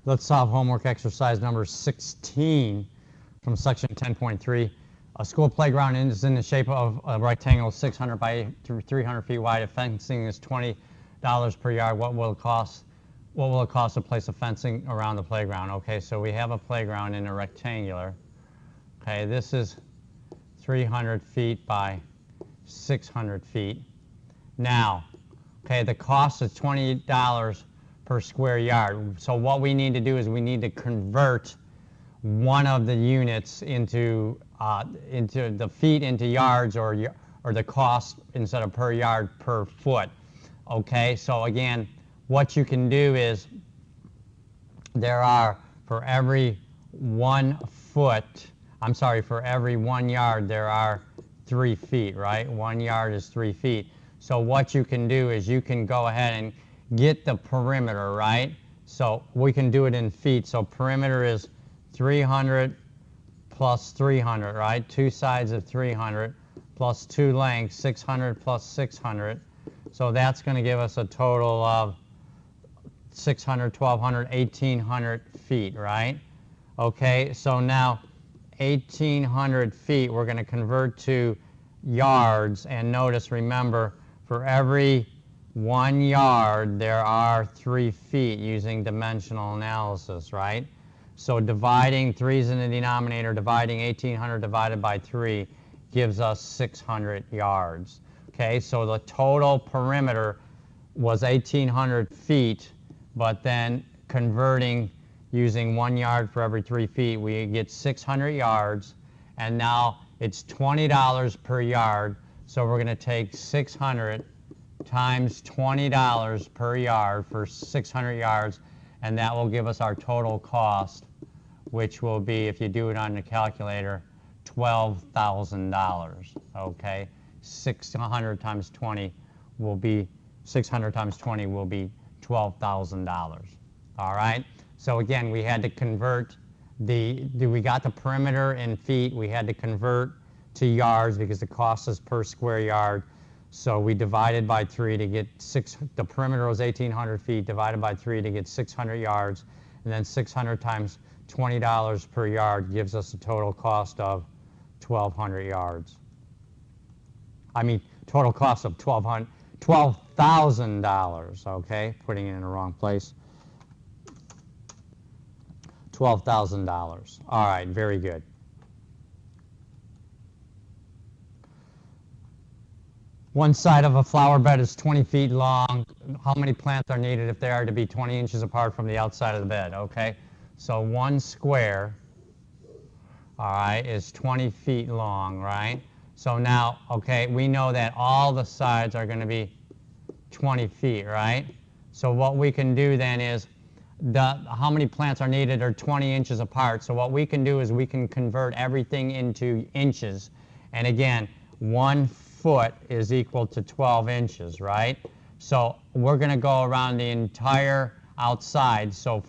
Let's solve homework exercise number 16 from section 10.3. A school playground is in the shape of a rectangle 600 by 300 feet wide. If fencing is $20 per yard, what will it cost? What will it cost to place a fencing around the playground? Okay, so we have a playground in a rectangular. Okay, this is 300 feet by 600 feet. Now, okay, the cost is $20 per square yard. So what we need to do is we need to convert one of the units into the feet into yards, or the cost instead of per yard per foot. Okay, so again, what you can do is there are for every 1 foot, for every 1 yard there are 3 feet, right? 1 yard is 3 feet. So what you can do is you can go ahead and get the perimeter, right? So we can do it in feet. So perimeter is 300 plus 300, right? 2 sides of 300 plus 2 lengths, 600 plus 600. So that's going to give us a total of 600, 1200, 1800 feet, right? Okay, so now 1800 feet we're going to convert to yards, and notice, remember, for every 1 yard there are 3 feet using dimensional analysis, right? So dividing 3's in the denominator, dividing 1800 divided by 3 gives us 600 yards. Okay, so the total perimeter was 1800 feet, but then converting using 1 yard for every 3 feet, we get 600 yards, and now it's $20 per yard. So we're going to take 600 times $20 per yard for 600 yards, and that will give us our total cost, which will be, if you do it on the calculator, $12,000. Okay, 600 times 20 will be $12,000. All right. So again, we had to convert we got the perimeter in feet. We had to convert to yards because the cost is per square yard. So we divided by 3 to get the perimeter was 1800 feet, divided by 3 to get 600 yards, and then 600 times $20 per yard gives us a total cost of 1,200 yards. Total cost of $12,000, okay? Putting it in the wrong place. $12,000. All right, very good. One side of a flower bed is 20 feet long. How many plants are needed if they are to be 20 inches apart from the outside of the bed? Okay, so 1 square, all right, is 20 feet long, right? So now, okay, we know that all the sides are going to be 20 feet, right? So what we can do then is how many plants are needed are 20 inches apart. So what we can do is we can convert everything into inches. And again, 1 foot is equal to 12 inches, right? So we're going to go around the entire outside. So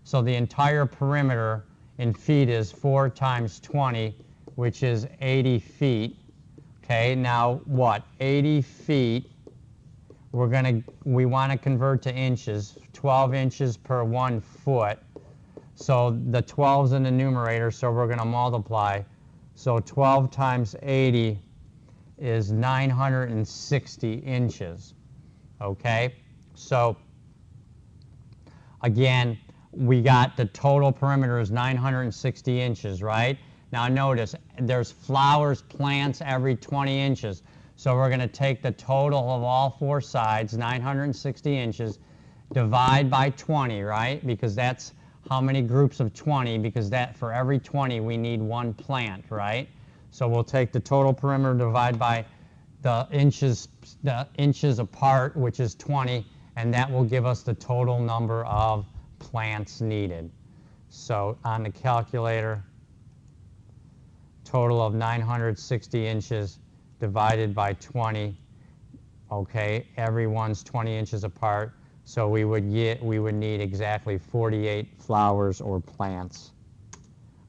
the entire perimeter in feet is 4 times 20, which is 80 feet. Okay, now what? 80 feet. We want to convert to inches. 12 inches per 1 foot. So the 12's in the numerator, so we're going to multiply. So 12 times 80 is 960 inches. Okay, so again, we got the total perimeter is 960 inches, right? Now notice, there's flowers, plants every 20 inches. So we're going to take the total of all 4 sides, 960 inches, divide by 20, right? Because that's how many groups of 20, because that for every 20 we need 1 plant, right? So we'll take the total perimeter, divide by the inches apart, which is 20, and that will give us the total number of plants needed. So on the calculator, total of 960 inches divided by 20, okay, everyone's 20 inches apart, so we would need exactly 48 flowers or plants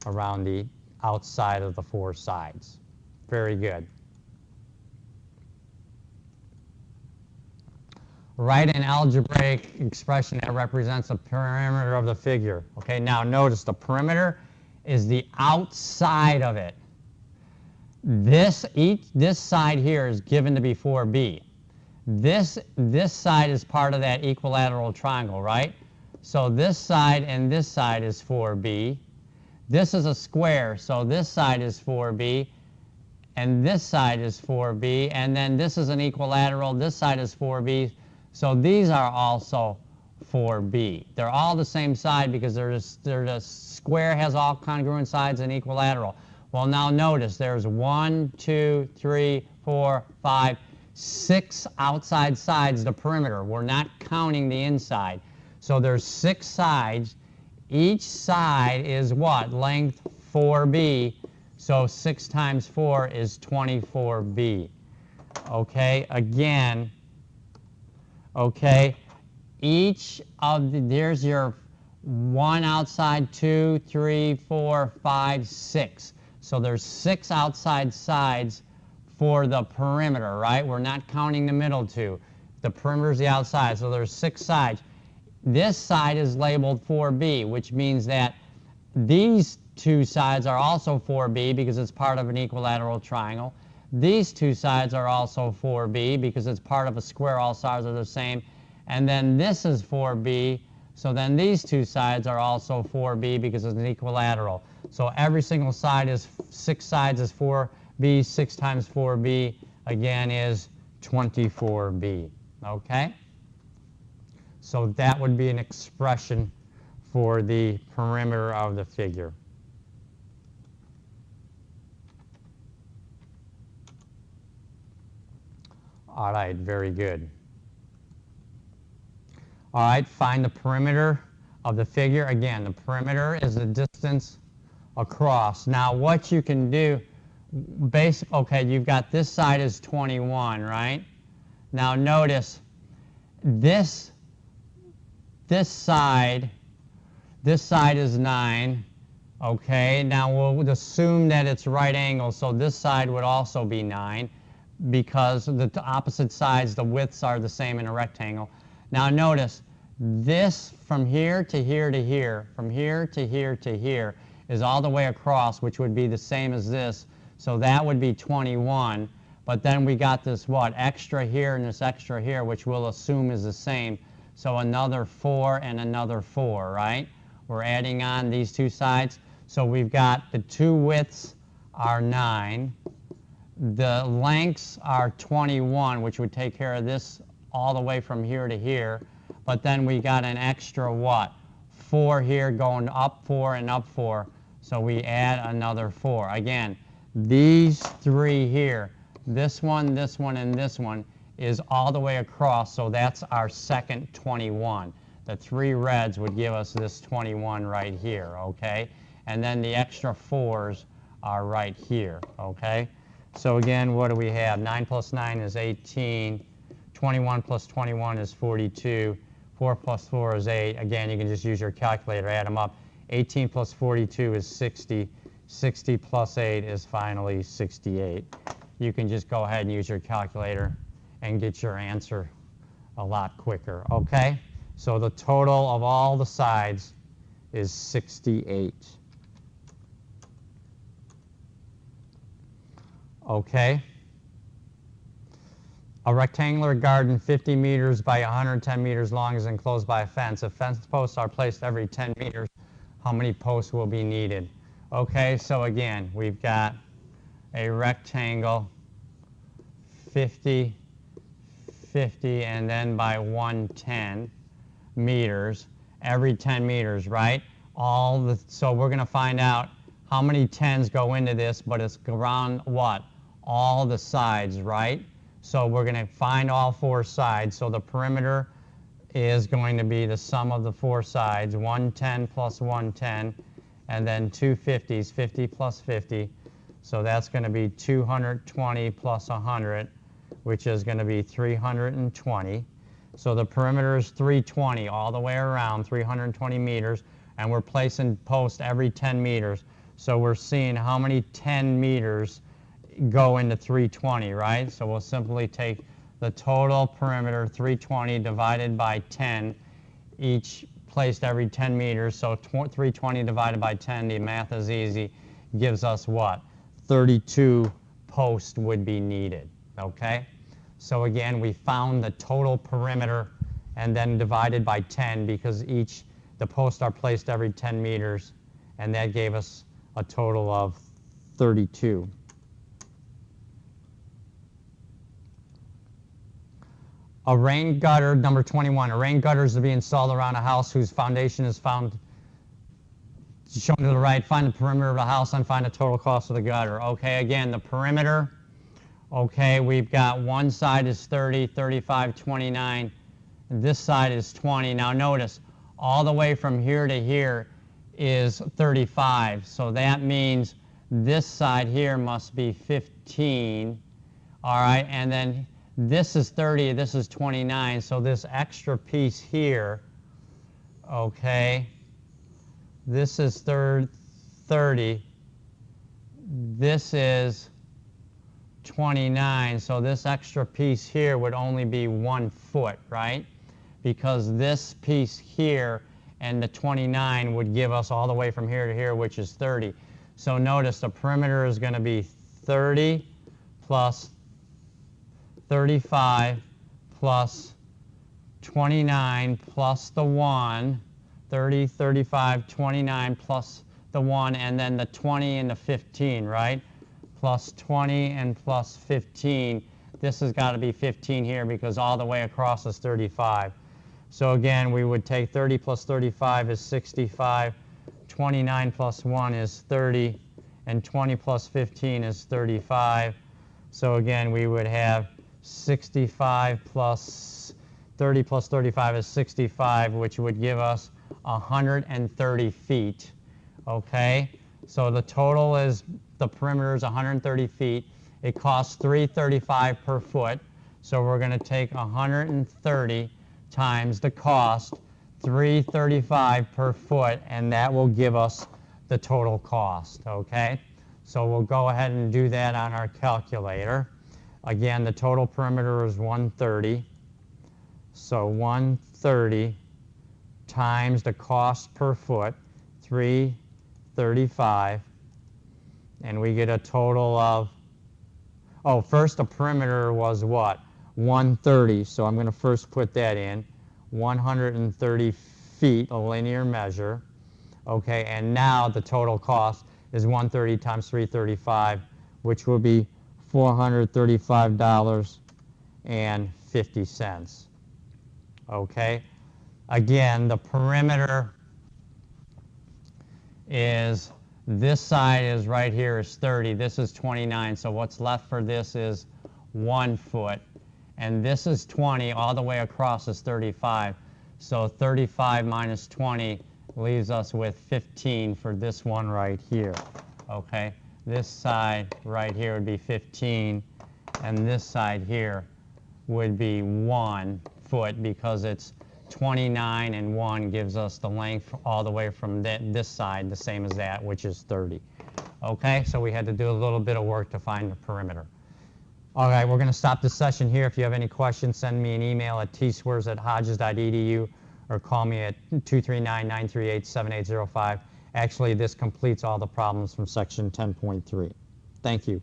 around the outside of the 4 sides. Very good. Write an algebraic expression that represents the perimeter of the figure. Okay, now notice the perimeter is the outside of it. This side here is given to be 4b. This side is part of that equilateral triangle, right? So this side and this side is 4b. This is a square, so this side is 4b, and this side is 4b, and then this is an equilateral, this side is 4b, so these are also 4b. They're all the same side because the square has all congruent sides and equilateral. Well, now notice there's 1, 2, 3, 4, 5, 6 outside sides, the perimeter. We're not counting the inside. So there's 6 sides. Each side is what? Length 4b. So 6 times 4 is 24b. Okay, again, okay, each of there's your 1 outside, 2, 3, 4, 5, 6. So there's 6 outside sides for the perimeter, right? We're not counting the middle 2. The perimeter is the outside, so there's 6 sides. This side is labeled 4b, which means that these 2 sides are also 4b because it's part of an equilateral triangle. These 2 sides are also 4b because it's part of a square. All sides are the same. And then this is 4b, so then these 2 sides are also 4b because it's an equilateral. So every single side is 6 sides is 4b. 6 times 4b, again, is 24b. Okay? So that would be an expression for the perimeter of the figure. All right, very good. All right, find the perimeter of the figure. Again, the perimeter is the distance across. Now, what you can do, okay, you've got this side is 21, right? Now, notice this side is 9. Okay, now we'll assume that it's right angle, so this side would also be 9 because the opposite sides, the widths are the same in a rectangle. Now notice, this from here to here to here, from here to here to here, is all the way across, which would be the same as this. So that would be 21. But then we got this what? Extra here and this extra here, which we'll assume is the same. So another 4 and another 4, right? We're adding on these 2 sides. So we've got the 2 widths are 9. The lengths are 21, which would take care of this all the way from here to here. But then we got an extra what? 4 here going up 4 and up 4. So we add another 4. Again, these 3 here, this one, and this one, is all the way across. So that's our second 21. The 3 reds would give us this 21 right here, okay? And then the extra 4s are right here, okay? So again, what do we have? 9 plus 9 is 18. 21 plus 21 is 42. 4 plus 4 is 8. Again, you can just use your calculator, add them up. 18 plus 42 is 60. 60 plus 8 is finally 68. You can just go ahead and use your calculator and get your answer a lot quicker, okay? So the total of all the sides is 68. Okay. A rectangular garden 50 meters by 110 meters long is enclosed by a fence. If fence posts are placed every 10 meters, how many posts will be needed? Okay, so again, we've got a rectangle 50, 50, and then by 110 meters every 10 meters, right? So we're going to find out how many 10s go into this, but it's around what? All the sides, right? So we're going to find all 4 sides. So the perimeter is going to be the sum of the 4 sides, 110 plus 110, and then 2 50s, 50 plus 50. So that's going to be 220 plus 100, which is going to be 320. So the perimeter is 320 all the way around, 320 meters, and we're placing posts every 10 meters. So we're seeing how many 10 meters go into 320, right? So we'll simply take the total perimeter, 320 divided by 10, each placed every 10 meters, so 320 divided by 10, the math is easy, gives us what? 32 posts would be needed, okay? So again, we found the total perimeter and then divided by 10 because the posts are placed every 10 meters, and that gave us a total of 32. A rain gutter, number 21. A rain gutter is to be installed around a house whose foundation is found shown to the right. Find the perimeter of the house and find the total cost of the gutter. Okay, again, the perimeter. Okay, we've got one side is 30, 35, 29. This side is 20. Now notice, all the way from here to here is 35. So that means this side here must be 15. All right, and then this is 30, this is 29, so this extra piece here, okay, this is 30, this is 29, so this extra piece here would only be 1 foot, right? Because this piece here and the 29 would give us all the way from here to here, which is 30. So notice the perimeter is going to be 30 plus 35 plus 29 plus the 1, 30, 35, 29 plus the 1, and then the 20 and the 15, right? Plus 20 and plus 15. This has got to be 15 here because all the way across is 35. So again, we would take 30 plus 35 is 65, 29 plus 1 is 30, and 20 plus 15 is 35. So again, we would have 65 plus 30 plus 35 is 65, which would give us 130 feet. Okay, so the total is, the perimeter is 130 feet. It costs $3.35 per foot. So we're going to take 130 times the cost, $3.35 per foot, and that will give us the total cost. Okay, so we'll go ahead and do that on our calculator. Again, the total perimeter is 130. So 130 times the cost per foot, $3.35, and we get a total of, oh, first the perimeter was what? 130, so I'm going to first put that in, 130 feet, a linear measure. Okay, and now the total cost is 130 times 335, which will be $435.50. Okay, again, the perimeter is, this side is right here is 30, this is 29, so what's left for this is 1 foot, and this is 20, all the way across is 35, so 35 minus 20 leaves us with 15 for this one right here. Okay, this side right here would be 15, and this side here would be 1 foot because it's 29 and 1 gives us the length all the way from this side, the same as that, which is 30. Okay, so we had to do a little bit of work to find the perimeter. All right, we're going to stop this session here. If you have any questions, send me an email at tswers@hodges.edu or call me at 239-938-7805. Actually, this completes all the problems from section 10.3. Thank you.